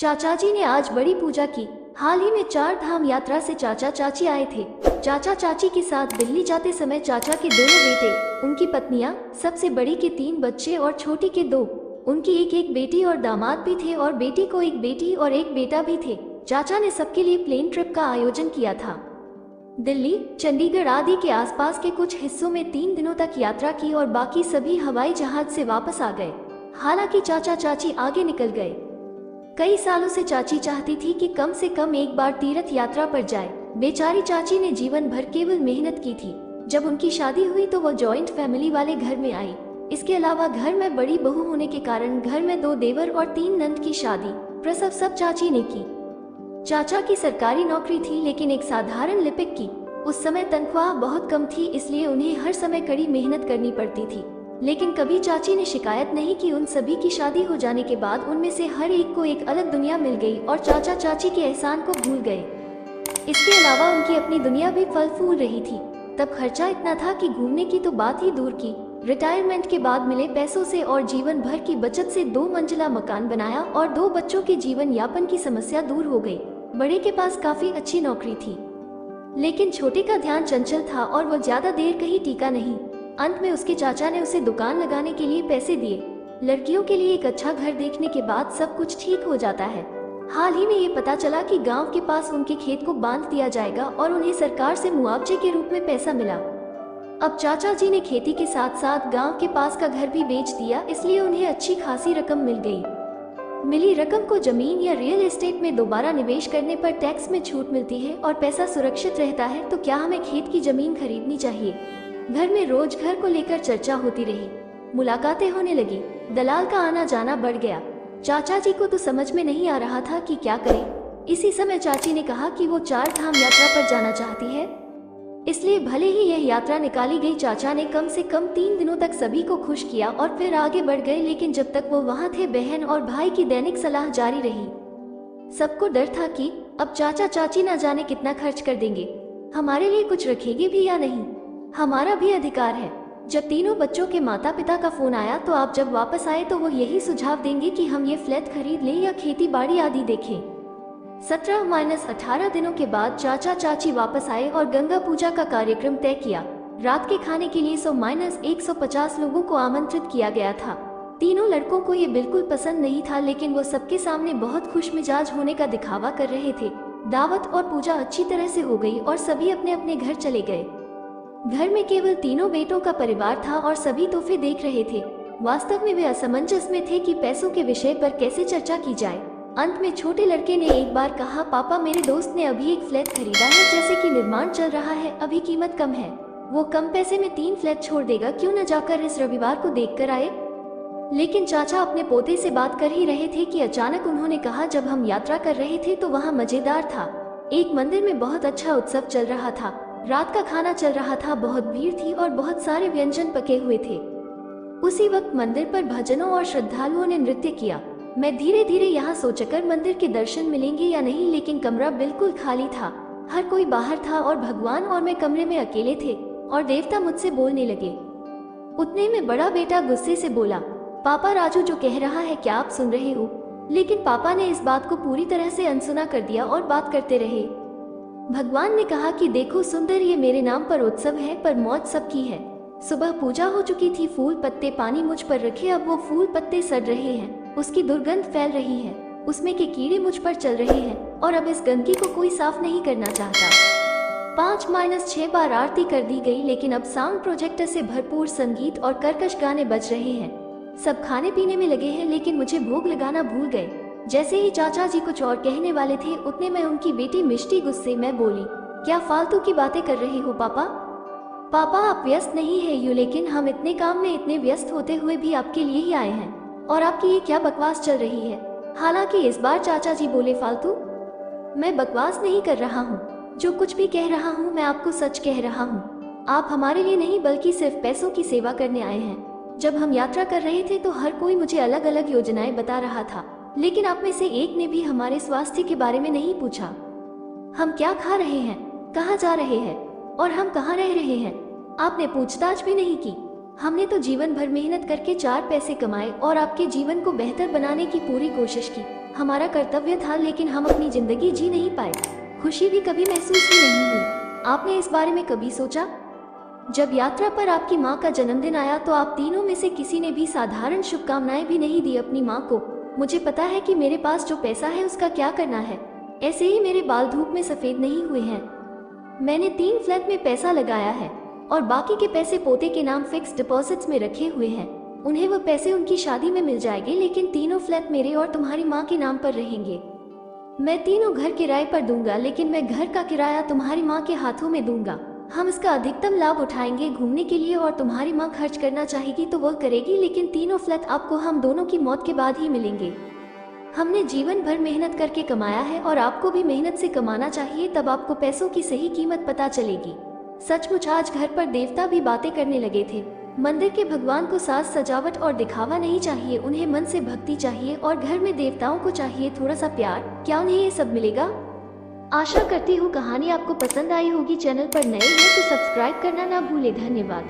चाचा जी ने आज बड़ी पूजा की। हाल ही में 4 धाम यात्रा से चाचा चाची आए थे। चाचा चाची के साथ दिल्ली जाते समय चाचा के दोनों बेटे, उनकी पत्नियां, सबसे बड़ी के 3 बच्चे और छोटी के 2, उनकी एक बेटी और दामाद भी थे और बेटी को एक बेटी और एक बेटा भी थे। चाचा ने सबके लिए प्लेन ट्रिप का आयोजन किया था। दिल्ली, चंडीगढ़ आदि के आसपास के कुछ हिस्सों में 3 दिनों तक यात्रा की और बाकी सभी हवाई जहाज से वापस आ गए। हालांकि चाचा चाची आगे निकल गए। कई सालों से चाची चाहती थी कि कम से कम एक बार तीर्थ यात्रा पर जाए। बेचारी चाची ने जीवन भर केवल मेहनत की थी। जब उनकी शादी हुई तो वो जॉइंट फैमिली वाले घर में आई। इसके अलावा घर में बड़ी बहू होने के कारण घर में 2 देवर और 3 नंद की शादी, प्रसव सब चाची ने की। चाचा की सरकारी नौकरी थी लेकिन एक साधारण लिपिक की। उस समय तनख्वाह बहुत कम थी, इसलिए उन्हें हर समय कड़ी मेहनत करनी पड़ती थी। लेकिन कभी चाची ने शिकायत नहीं की। उन सभी की शादी हो जाने के बाद उनमें से हर एक को एक अलग दुनिया मिल गई और चाचा चाची के एहसान को भूल गए। इसके अलावा उनकी अपनी दुनिया भी फल फूल रही थी। तब खर्चा इतना था कि घूमने की तो बात ही दूर की। रिटायरमेंट के बाद मिले पैसों से और जीवन भर की बचत से 2 मंजिला मकान बनाया और 2 बच्चों के जीवन यापन की समस्या दूर हो गई। बड़े के पास काफी अच्छी नौकरी थी, लेकिन छोटे का ध्यान चंचल था और वह ज्यादा देर कहीं टिका नहीं। अंत में उसके चाचा ने उसे दुकान लगाने के लिए पैसे दिए। लड़कियों के लिए एक अच्छा घर देखने के बाद सब कुछ ठीक हो जाता है। हाल ही में ये पता चला कि गांव के पास उनके खेत को बांध दिया जाएगा और उन्हें सरकार से मुआवजे के रूप में पैसा मिला। अब चाचा जी ने खेती के साथ साथ गांव के पास का घर भी बेच दिया, इसलिए उन्हें अच्छी खासी रकम मिल गई। मिली रकम को जमीन या रियल एस्टेट में दोबारा निवेश करने पर टैक्स में छूट मिलती है और पैसा सुरक्षित रहता है। तो क्या हमें खेत की जमीन खरीदनी चाहिए? घर में रोज घर को लेकर चर्चा होती रही। मुलाकातें होने लगी। दलाल का आना जाना बढ़ गया। चाचा जी को तो समझ में नहीं आ रहा था कि क्या करें। इसी समय चाची ने कहा कि वो 4 धाम यात्रा पर जाना चाहती है, इसलिए भले ही यह यात्रा निकाली गई। चाचा ने कम से कम 3 दिनों तक सभी को खुश किया और फिर आगे बढ़ गए। लेकिन जब तक वो वहाँ थे, बहन और भाई की दैनिक सलाह जारी रही। सबको डर था कि अब चाचा चाची न जाने कितना खर्च कर देंगे, हमारे लिए कुछ रखेंगे भी या नहीं, हमारा भी अधिकार है। जब तीनों बच्चों के माता पिता का फोन आया तो आप जब वापस आए तो वो यही सुझाव देंगे कि हम ये फ्लैट खरीद लें या खेती बाड़ी आदि देखें। 17-18 दिनों के बाद चाचा चाची वापस आए और गंगा पूजा का कार्यक्रम तय किया। रात के खाने के लिए 100-150 लोगों को आमंत्रित किया गया था। तीनों लड़कों को ये बिल्कुल पसंद नहीं था, लेकिन वो सबके सामने बहुत खुश मिजाज होने का दिखावा कर रहे थे। दावत और पूजा अच्छी तरह से हो गई और सभी अपने अपने घर चले गए। घर में केवल तीनों बेटों का परिवार था और सभी तोहफे देख रहे थे। वास्तव में वे असमंजस में थे कि पैसों के विषय पर कैसे चर्चा की जाए। अंत में छोटे लड़के ने एक बार कहा, पापा मेरे दोस्त ने अभी एक फ्लैट खरीदा है, जैसे कि निर्माण चल रहा है, अभी कीमत कम है, वो कम पैसे में 3 फ्लैट छोड़ देगा, क्यों न जाकर इस रविवार को देख कर आए। लेकिन चाचा अपने पोते से बात कर ही रहे थे कि अचानक उन्होंने कहा, जब हम यात्रा कर रहे थे तो वहाँ मजेदार था। एक मंदिर में बहुत अच्छा उत्सव चल रहा था। रात का खाना चल रहा था, बहुत भीड़ थी और बहुत सारे व्यंजन पके हुए थे। उसी वक्त मंदिर पर भजनों और श्रद्धालुओं ने नृत्य किया। मैं धीरे धीरे यहाँ सोचकर मंदिर के दर्शन मिलेंगे या नहीं, लेकिन कमरा बिल्कुल खाली था। हर कोई बाहर था और भगवान और मैं कमरे में अकेले थे और देवता मुझसे बोलने लगे। उतने में बड़ा बेटा गुस्से से बोला, पापा राजू जो कह रहा है क्या आप सुन रहे हो? लेकिन पापा ने इस बात को पूरी तरह से अनसुना कर दिया और बात करते रहे। भगवान ने कहा कि देखो सुंदर, ये मेरे नाम पर उत्सव है, पर मौज सबकी है। सुबह पूजा हो चुकी थी, फूल पत्ते पानी मुझ पर रखे, अब वो फूल पत्ते सड़ रहे हैं, उसकी दुर्गंध फैल रही है, उसमें के कीड़े मुझ पर चल रहे हैं और अब इस गंदगी को कोई साफ नहीं करना चाहता। 5-6 बार आरती कर दी गई, लेकिन अब साउंड प्रोजेक्टर से भरपूर संगीत और कर्कश गाने बज रहे हैं। सब खाने पीने में लगे हैं, लेकिन मुझे भोग लगाना भूल गए। जैसे ही चाचा जी कुछ और कहने वाले थे, उतने में उनकी बेटी मिष्टी गुस्से में बोली, क्या फालतू की बातें कर रहे हो पापा? पापा आप व्यस्त नहीं है यूं, लेकिन हम इतने काम में इतने व्यस्त होते हुए भी आपके लिए ही आए हैं और आपकी ये क्या बकवास चल रही है? हालांकि इस बार चाचा जी बोले, फालतू? मैं बकवास नहीं कर रहा हूँ, जो कुछ भी कह रहा हूँ मैं आपको सच कह रहा हूँ। आप हमारे लिए नहीं बल्कि सिर्फ पैसों की सेवा करने आए हैं। जब हम यात्रा कर रहे थे तो हर कोई मुझे अलग अलग योजनाएं बता रहा था, लेकिन आप में से एक ने भी हमारे स्वास्थ्य के बारे में नहीं पूछा। हम क्या खा रहे हैं, कहाँ जा रहे हैं और हम कहाँ रह रहे हैं, आपने पूछताछ भी नहीं की। हमने तो जीवन भर मेहनत करके 4 पैसे कमाए और आपके जीवन को बेहतर बनाने की पूरी कोशिश की। हमारा कर्तव्य था, लेकिन हम अपनी जिंदगी जी नहीं पाए। खुशी भी कभी महसूस ही नहीं हुई। आपने इस बारे में कभी सोचा? जब यात्रा पर आपकी माँ का जन्मदिन आया तो आप तीनों में से किसी ने भी साधारण शुभकामनाएं भी नहीं दी अपनी माँ को। मुझे पता है कि मेरे पास जो पैसा है उसका क्या करना है। ऐसे ही मेरे बाल धूप में सफेद नहीं हुए हैं। मैंने 3 फ्लैट में पैसा लगाया है और बाकी के पैसे पोते के नाम फिक्स डिपॉजिट्स में रखे हुए हैं। उन्हें वो पैसे उनकी शादी में मिल जाएंगे, लेकिन तीनों फ्लैट मेरे और तुम्हारी माँ के नाम पर रहेंगे। मैं तीनों घर किराए पर दूंगा, लेकिन मैं घर का किराया तुम्हारी माँ के हाथों में दूंगा। हम इसका अधिकतम लाभ उठाएंगे घूमने के लिए, और तुम्हारी माँ खर्च करना चाहेगी तो वो करेगी, लेकिन तीनों फ्लैट आपको हम दोनों की मौत के बाद ही मिलेंगे। हमने जीवन भर मेहनत करके कमाया है और आपको भी मेहनत से कमाना चाहिए, तब आपको पैसों की सही कीमत पता चलेगी। सचमुच आज घर पर देवता भी बातें करने लगे थे। मंदिर के भगवान को साज सजावट और दिखावा नहीं चाहिए, उन्हें मन से भक्ति चाहिए, और घर में देवताओं को चाहिए थोड़ा सा प्यार। क्या उन्हें ये सब मिलेगा? आशा करती हूँ कहानी आपको पसंद आई होगी। चैनल पर नए हैं तो सब्सक्राइब करना ना भूले। धन्यवाद।